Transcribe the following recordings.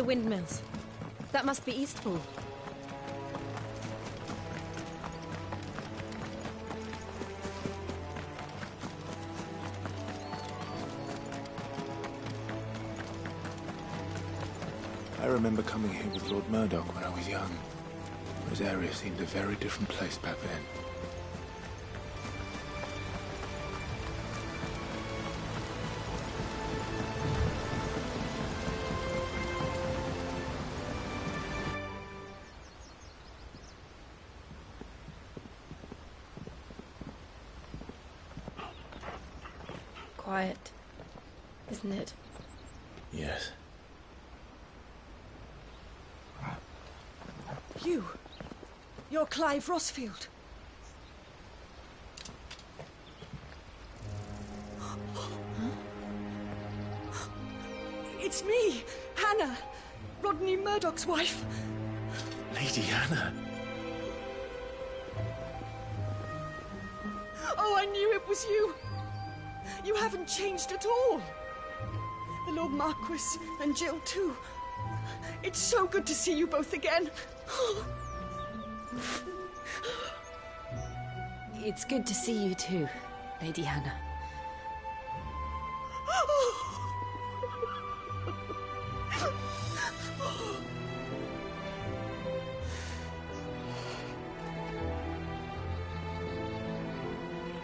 windmills. That must be Eastpool. I remember coming here with Lord Murdoch when I was young. This area seemed a very different place back then. Quiet, isn't it? Yes. You're Clive Rossfield. It's me, Hannah, Rodney Murdoch's wife. Lady Hannah. Oh, I knew it was you. You haven't changed at all. The Lord Marquis and Jill too. It's so good to see you both again. It's good to see you too, Lady Hannah.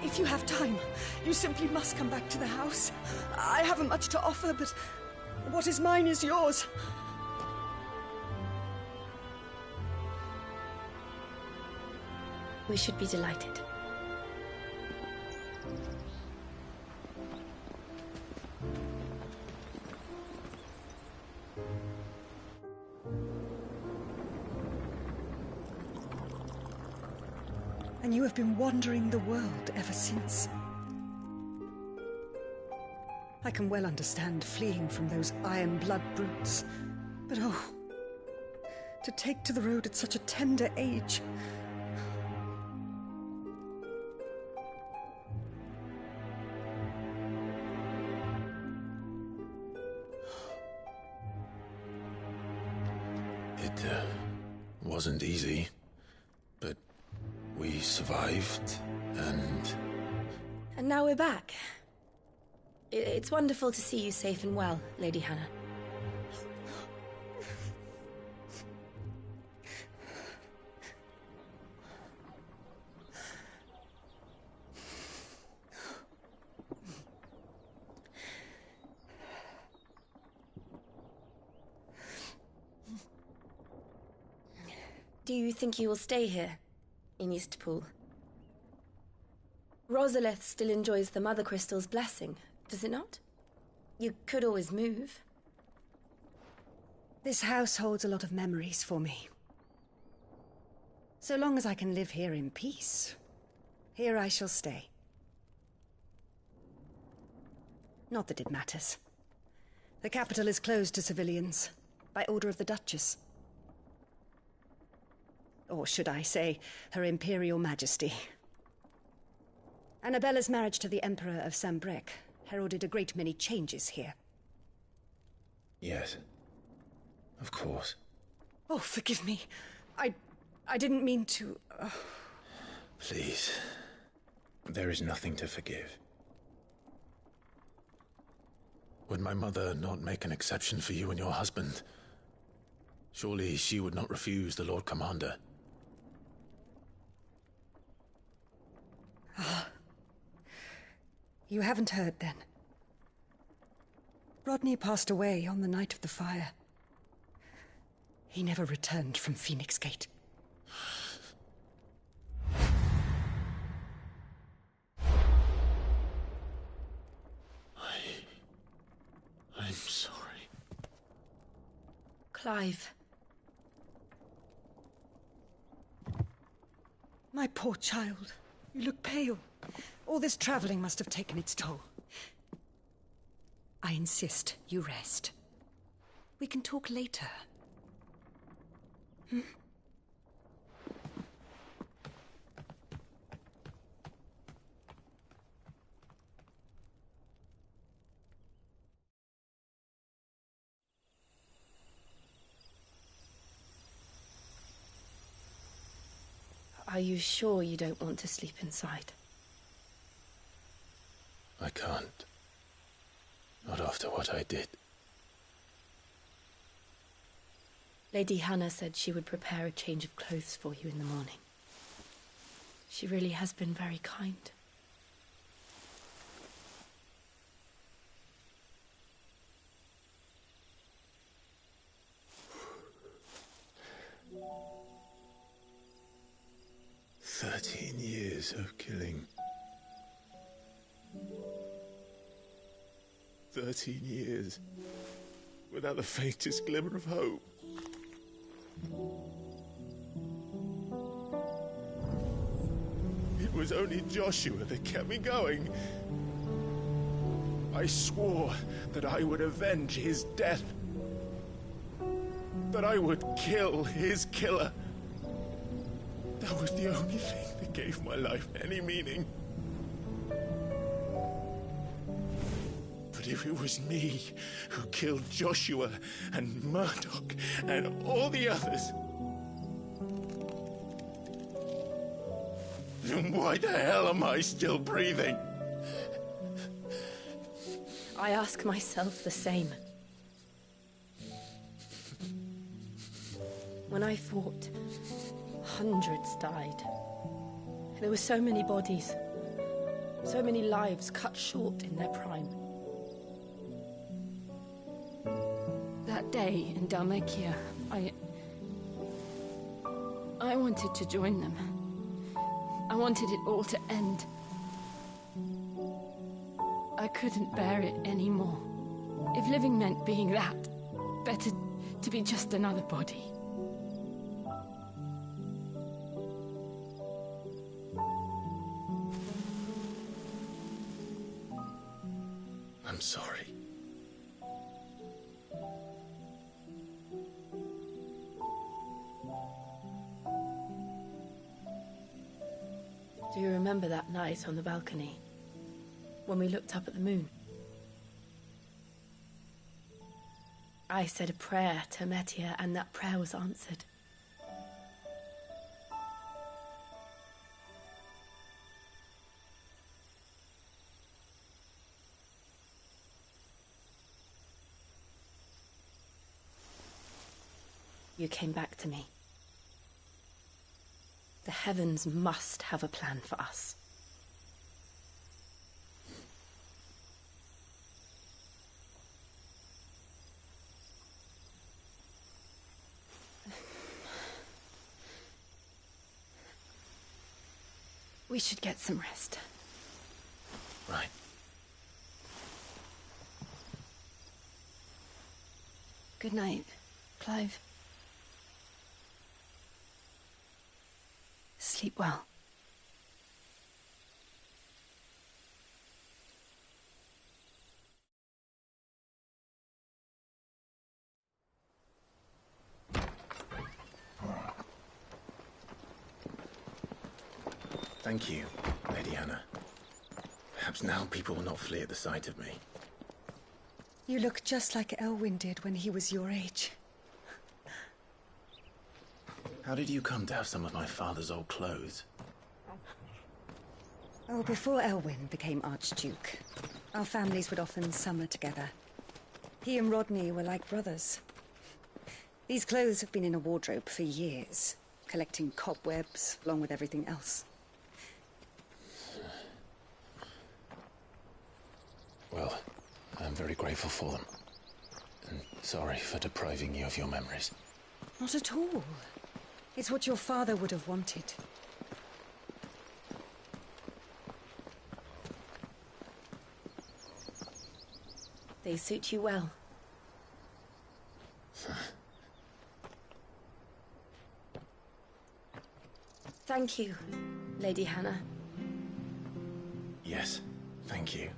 If you have time, you simply must come back to the house. I haven't much to offer, but what is mine is yours. We should be delighted. And you have been wandering the world ever since. I can well understand fleeing from those iron blood brutes. But oh, to take to the road at such a tender age. It wasn't easy, but we survived, and... And now we're back. It's wonderful to see you safe and well, Lady Hannah. Do you think you will stay here, in Eastpool? Rosalith still enjoys the Mother Crystal's blessing, does it not? You could always move. This house holds a lot of memories for me. So long as I can live here in peace, here I shall stay. Not that it matters. The capital is closed to civilians, by order of the Duchess. Or should I say, Her Imperial Majesty. Annabella's marriage to the Emperor of Sambrec heralded a great many changes here. Yes. Of course. Oh, forgive me. I didn't mean to... Please. There is nothing to forgive. Would my mother not make an exception for you and your husband? Surely she would not refuse the Lord Commander. You haven't heard, then. Rodney passed away on the night of the fire. He never returned from Phoenix Gate. I'm sorry. Clive. My poor child. You look pale. All this traveling must have taken its toll. I insist you rest. We can talk later. Hmm? Are you sure you don't want to sleep inside? I can't. Not after what I did. Lady Hannah said she would prepare a change of clothes for you in the morning. She really has been very kind. Years of killing. 13 years without the faintest glimmer of hope. It was only Joshua that kept me going. I swore that I would avenge his death. That I would kill his killer. That was the only thing that gave my life any meaning. But if it was me who killed Joshua and Murdoch and all the others, then why the hell am I still breathing? I ask myself the same. When I fought, hundreds died. There were so many bodies, so many lives cut short in their prime. That day in Dalmacia, I wanted to join them. I wanted it all to end. I couldn't bear it anymore. If living meant being that, better to be just another body. I'm sorry. Do you remember that night on the balcony, when we looked up at the moon? I said a prayer to Metia, and that prayer was answered. You came back to me. The heavens must have a plan for us. We should get some rest. Right. Good night, Clive. Sleep well. Thank you, Lady Hannah. Perhaps now people will not flee at the sight of me. You look just like Elwyn did when he was your age. How did you come to have some of my father's old clothes? Oh, before Elwyn became Archduke, our families would often summer together. He and Rodney were like brothers. These clothes have been in a wardrobe for years, collecting cobwebs along with everything else. Well, I'm very grateful for them. And sorry for depriving you of your memories. Not at all. It's what your father would have wanted. They suit you well. Thank you, Lady Hannah. Yes, thank you.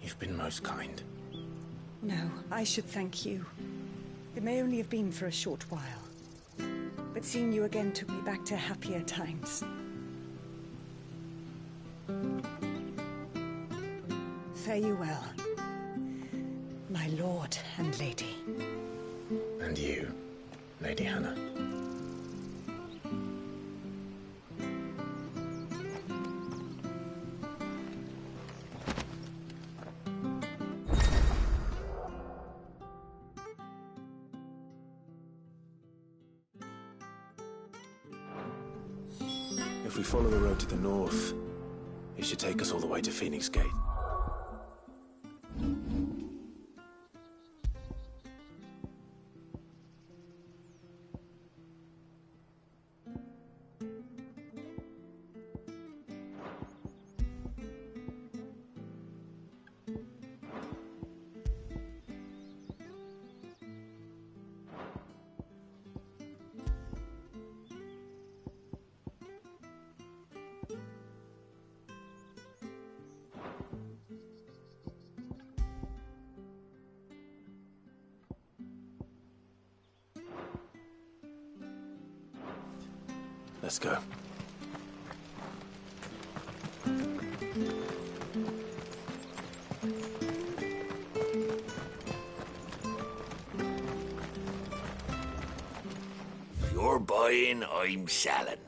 You've been most kind. No, I should thank you. It may only have been for a short while. But seeing you again took me back to happier times. Fare you well, my lord and lady. And you, Lady Hannah. If we follow the road to the north, it should take us all the way to Phoenix Gate. Let's go. If you're buying, I'm selling.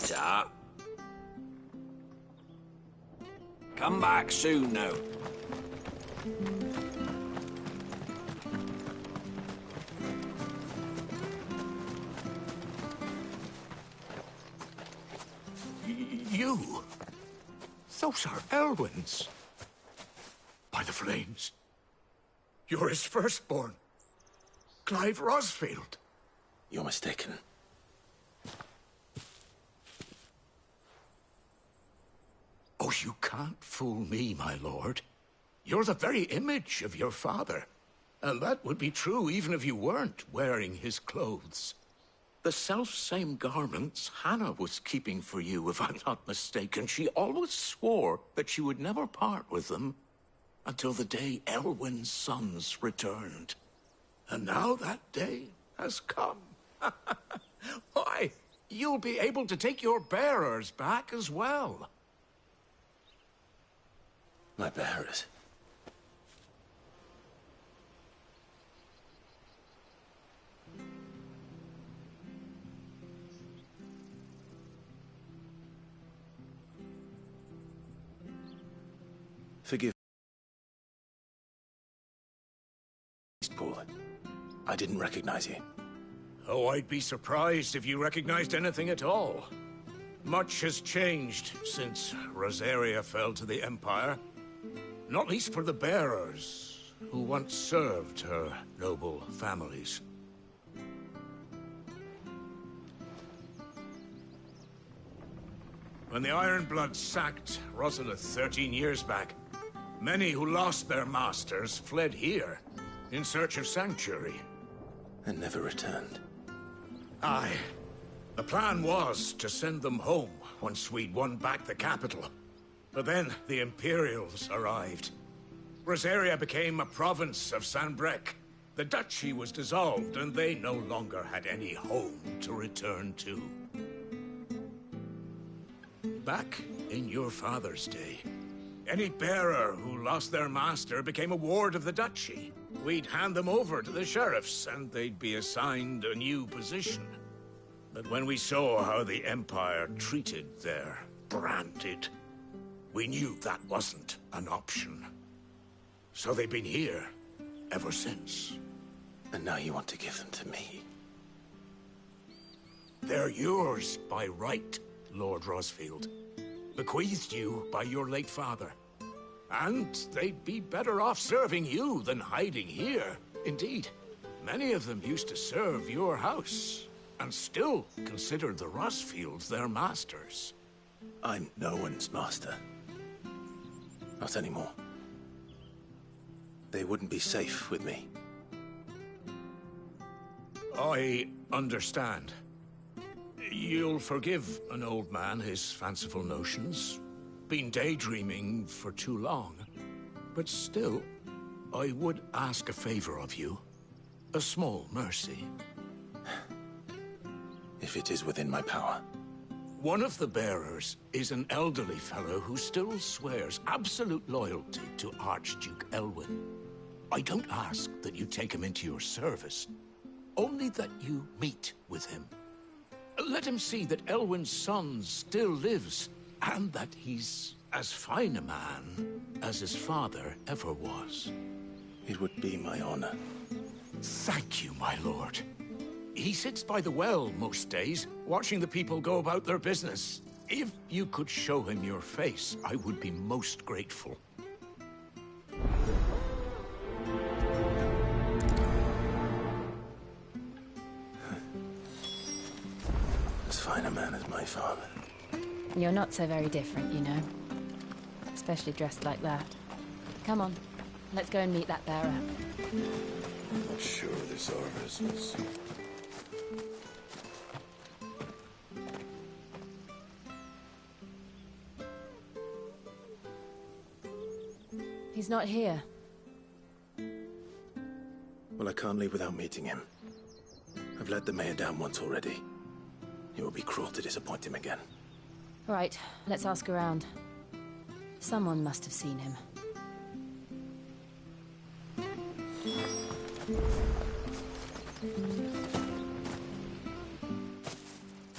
Ta. Come back soon now. You? Those are Elwyn's. By the flames. You're his firstborn. Clive Rosfield. You're mistaken. Oh, you can't fool me, my lord. You're the very image of your father. And that would be true even if you weren't wearing his clothes. The self-same garments Hannah was keeping for you, if I'm not mistaken. She always swore that she would never part with them until the day Elwyn's sons returned. And now that day has come. Why, you'll be able to take your bearers back as well. My bearers. Forgive me, Paul. I didn't recognize you. Oh, I'd be surprised if you recognized anything at all. Much has changed since Rosaria fell to the Empire. Not least for the bearers, who once served her noble families. When the Ironbloods sacked Rosalith 13 years back, many who lost their masters fled here, in search of sanctuary. And never returned. Aye. The plan was to send them home once we'd won back the capital. But then the Imperials arrived. Rosaria became a province of Sanbreque. The duchy was dissolved, and they no longer had any home to return to. Back in your father's day, any bearer who lost their master became a ward of the duchy. We'd hand them over to the sheriffs, and they'd be assigned a new position. But when we saw how the Empire treated their branded, we knew that wasn't an option. So they've been here ever since. And now you want to give them to me? They're yours by right, Lord Rosfield. Bequeathed you by your late father. And they'd be better off serving you than hiding here. Indeed, many of them used to serve your house, and still considered the Rosfields their masters. I'm no one's master. Not anymore. They wouldn't be safe with me. I understand. You'll forgive an old man his fanciful notions. Been daydreaming for too long. But still, I would ask a favor of you. A small mercy. If it is within my power. One of the bearers is an elderly fellow who still swears absolute loyalty to Archduke Elwyn. I don't ask that you take him into your service, only that you meet with him. Let him see that Elwyn's son still lives, and that he's as fine a man as his father ever was. It would be my honor. Thank you, my lord. He sits by the well most days, watching the people go about their business. If you could show him your face, I would be most grateful. As fine a man as my father. You're not so very different, you know. Especially dressed like that. Come on, let's go and meet that bearer. I'm not sure this Arvis was... He's not here. Well, I can't leave without meeting him. I've let the mayor down once already. It would be cruel to disappoint him again. Right, let's ask around. Someone must have seen him.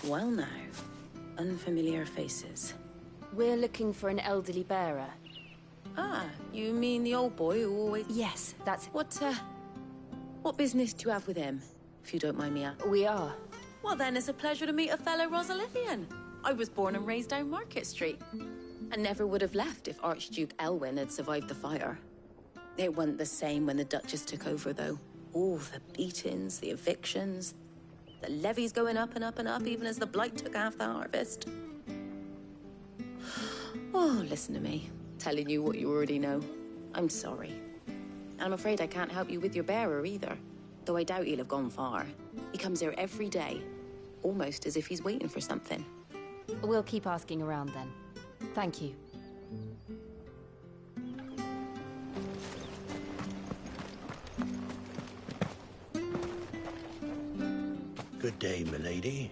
Well now, unfamiliar faces. We're looking for an elderly bearer. Ah, you mean the old boy who always... Yes, that's... What business do you have with him, if you don't mind me asking? We are. Well then, it's a pleasure to meet a fellow Rosalithian. I was born and raised down Market Street. And never would have left if Archduke Elwyn had survived the fire. It wasn't the same when the Duchess took over, though. All the beatings, the evictions, the levies going up and up and up, even as the blight took half the harvest. Oh, listen to me. Telling you what you already know. I'm sorry. I'm afraid I can't help you with your bearer either. Though I doubt he'll have gone far. He comes here every day. Almost as if he's waiting for something. We'll keep asking around then. Thank you. Good day, milady.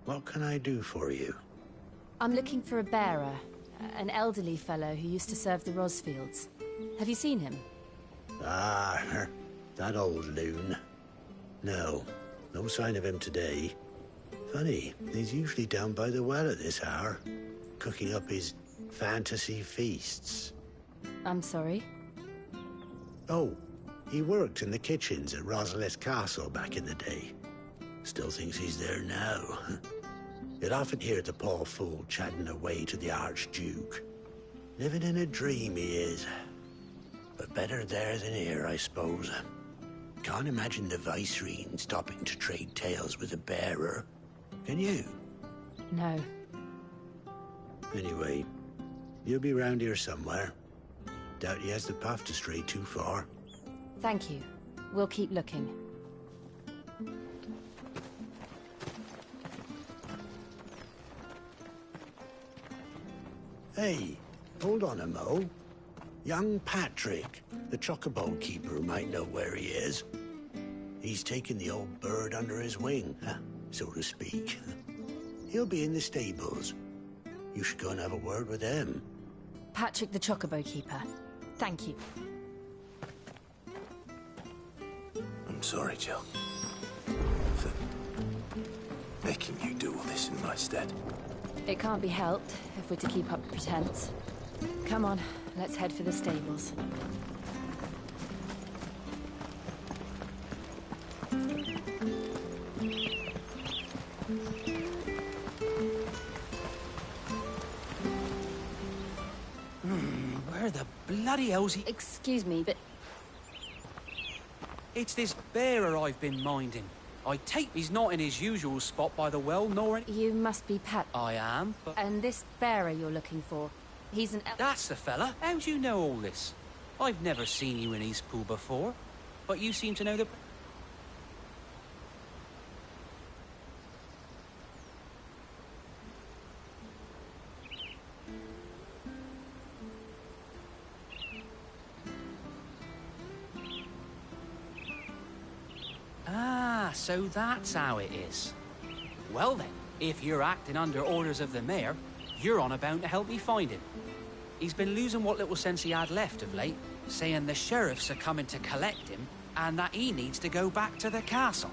What can I do for you? I'm looking for a bearer. An elderly fellow who used to serve the Rosfields. Have you seen him? Ah, that old loon. No sign of him today. Funny, he's usually down by the well at this hour, cooking up his fantasy feasts. I'm sorry? Oh, he worked in the kitchens at Rosalith Castle back in the day. Still thinks he's there now. You'd often hear the poor fool chatting away to the Archduke. Living in a dream he is. But better there than here, I suppose. Can't imagine the Vicereine stopping to trade tales with a bearer. Can you? No. Anyway, you'll be round here somewhere. Doubt he has the puff to stray too far. Thank you. We'll keep looking. Hey, hold on a mo. Young Patrick, the chocobo keeper, might know where he is. He's taken the old bird under his wing, so to speak. He'll be in the stables. You should go and have a word with him. Patrick the Chocobo Keeper. Thank you. I'm sorry, Jill. For making you do all this in my stead. It can't be helped if we're to keep up the pretense. Come on, let's head for the stables. Where the bloody hell's he? Excuse me, but... It's this bearer I've been minding. I take he's not in his usual spot by the well, nor in... You must be Pat... I am, but... And this bearer you're looking for, he's an... That's the fella. How'd you know all this? I've never seen you in Eastpool before, but you seem to know the... Ah, so that's how it is. Well then, if you're acting under orders of the mayor, you're on about to help me find him. He's been losing what little sense he had left of late, saying the sheriffs are coming to collect him and that he needs to go back to the castle.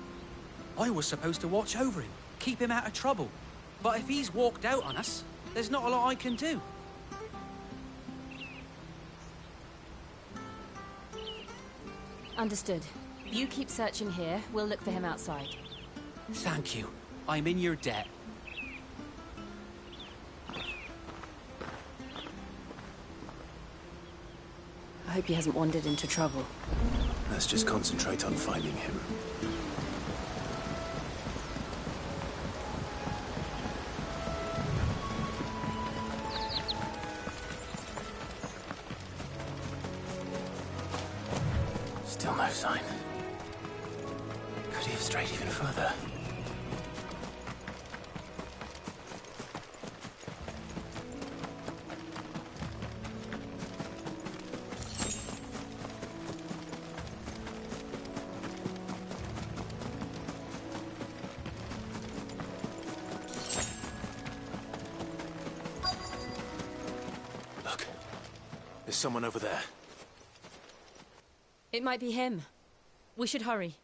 I was supposed to watch over him, keep him out of trouble. But if he's walked out on us, there's not a lot I can do. Understood. You keep searching here, we'll look for him outside. Thank you. I'm in your debt. I hope he hasn't wandered into trouble. Let's just concentrate on finding him. Still no sign. Could he have strayed even further? Look, there's someone over there. It might be him. We should hurry.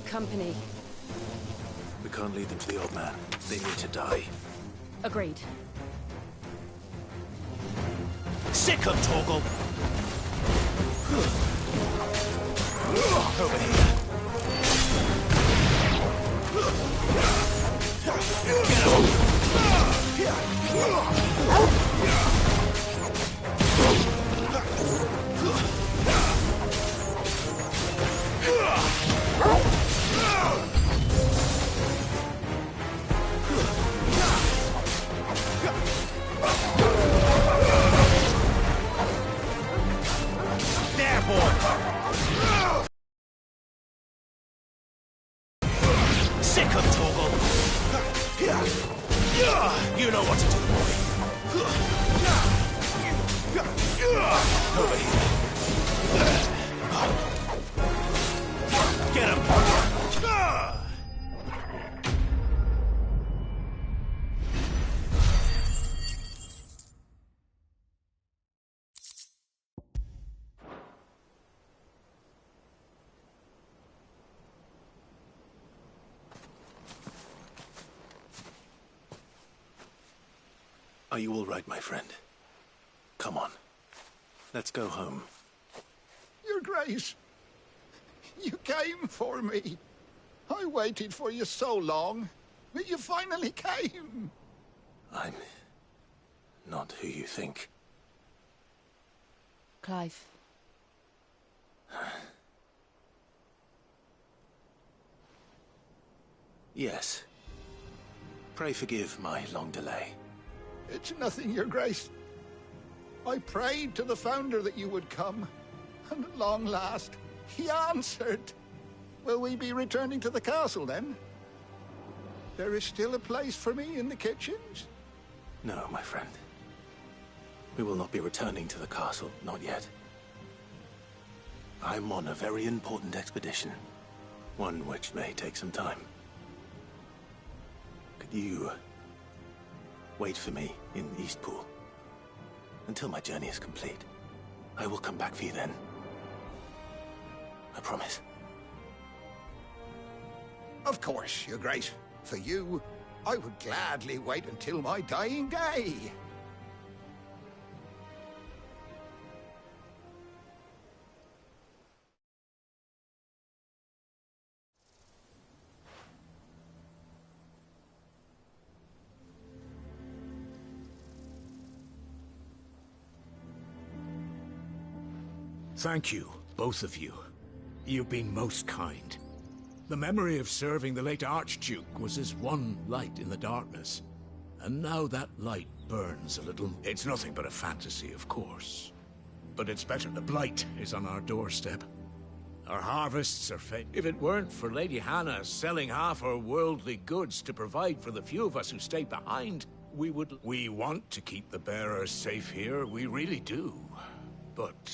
Company. We can't lead them to the old man. They need to die. Agreed. Sick of Torgal! Over here. There, boy! Sick of Torgal! You know what to do, boy. Over here. Get him! Are you all right, my friend? Come on. Let's go home. Your Grace, you came for me. I waited for you so long, but you finally came. I'm not who you think. Clive. Yes. Pray forgive my long delay. It's nothing, Your Grace. I prayed to the Founder that you would come, and at long last, he answered. Will we be returning to the castle, then? There is still a place for me in the kitchens? No, my friend. We will not be returning to the castle, not yet. I'm on a very important expedition. One which may take some time. Could you wait for me in Eastpool until my journey is complete? I will come back for you then. I promise. Of course, Your Grace. For you, I would gladly wait until my dying day. Thank you, both of you. You've been most kind. The memory of serving the late Archduke was as one light in the darkness. And now that light burns a little. It's nothing but a fantasy, of course. But it's better. The blight is on our doorstep. Our harvests are if it weren't for Lady Hannah selling half her worldly goods to provide for the few of us who stay behind, we want to keep the bearers safe here, we really do. But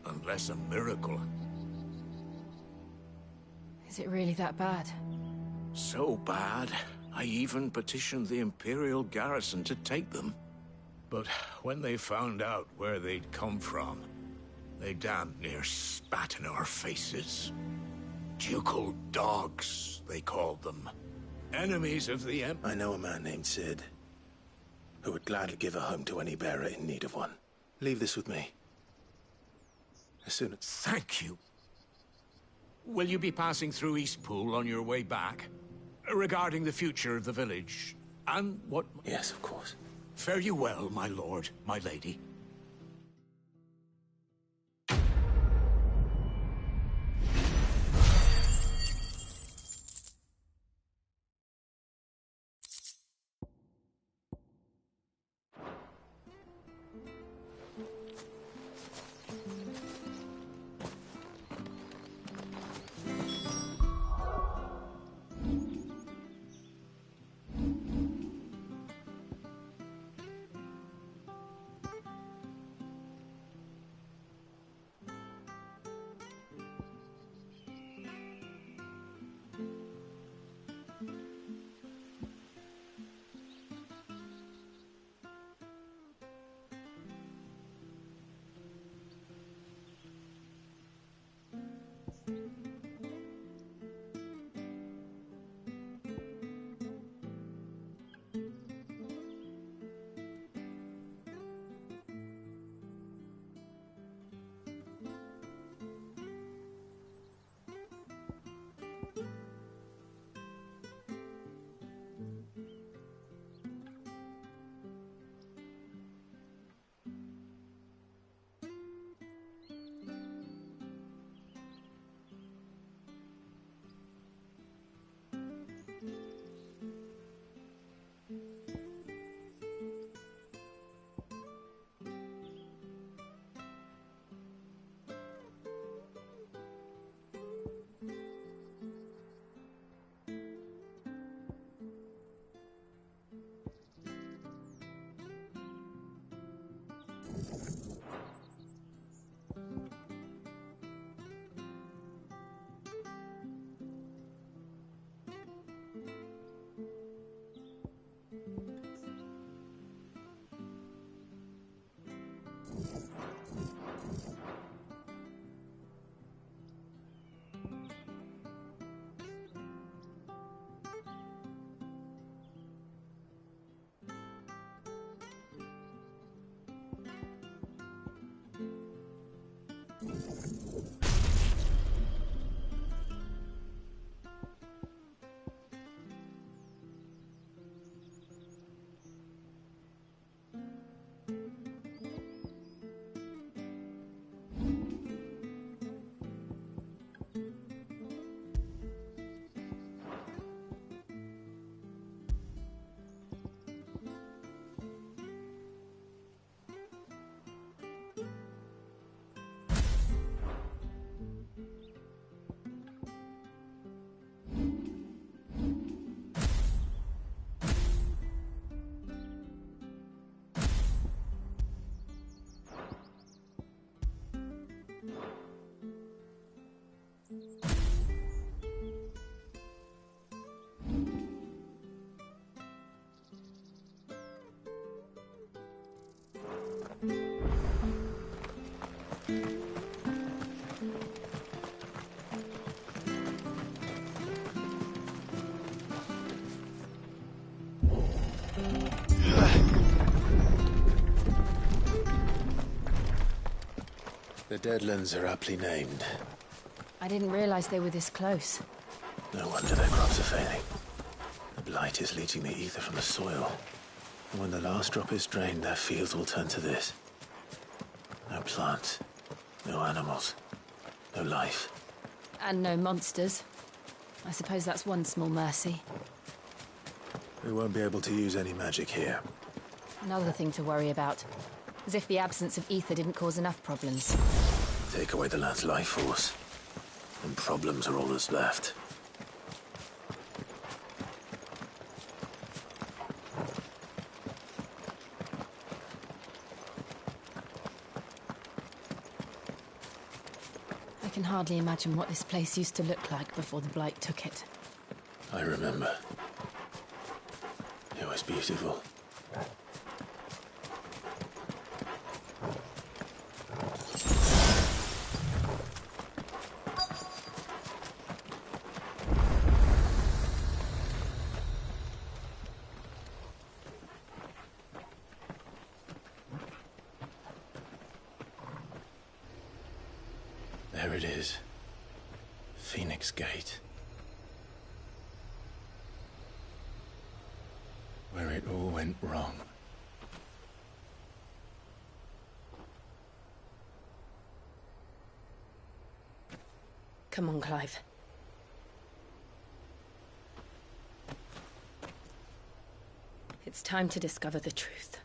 unless a miracle. Is it really that bad? So bad, I even petitioned the Imperial garrison to take them. But when they found out where they'd come from, they damn near spat in our faces. Ducal dogs, they called them. Enemies of the Emperor. I know a man named Sid, who would gladly give a home to any bearer in need of one. Leave this with me. As soon as... Thank you. Will you be passing through Eastpool on your way back? Regarding the future of the village, and what... Yes, of course. Fare you well, my lord, my lady. The Deadlands are aptly named. I didn't realize they were this close. No wonder their crops are failing. The blight is leaching the ether from the soil. And when the last drop is drained, their fields will turn to this. No plants, no animals, no life. And no monsters. I suppose that's one small mercy. We won't be able to use any magic here. Another thing to worry about. As if the absence of ether didn't cause enough problems. Take away the land's life force, and problems are all that's left. I can hardly imagine what this place used to look like before the Blight took it. I remember. It was beautiful. it is. Phoenix Gate. Where it all went wrong. Come on, Clive. It's time to discover the truth.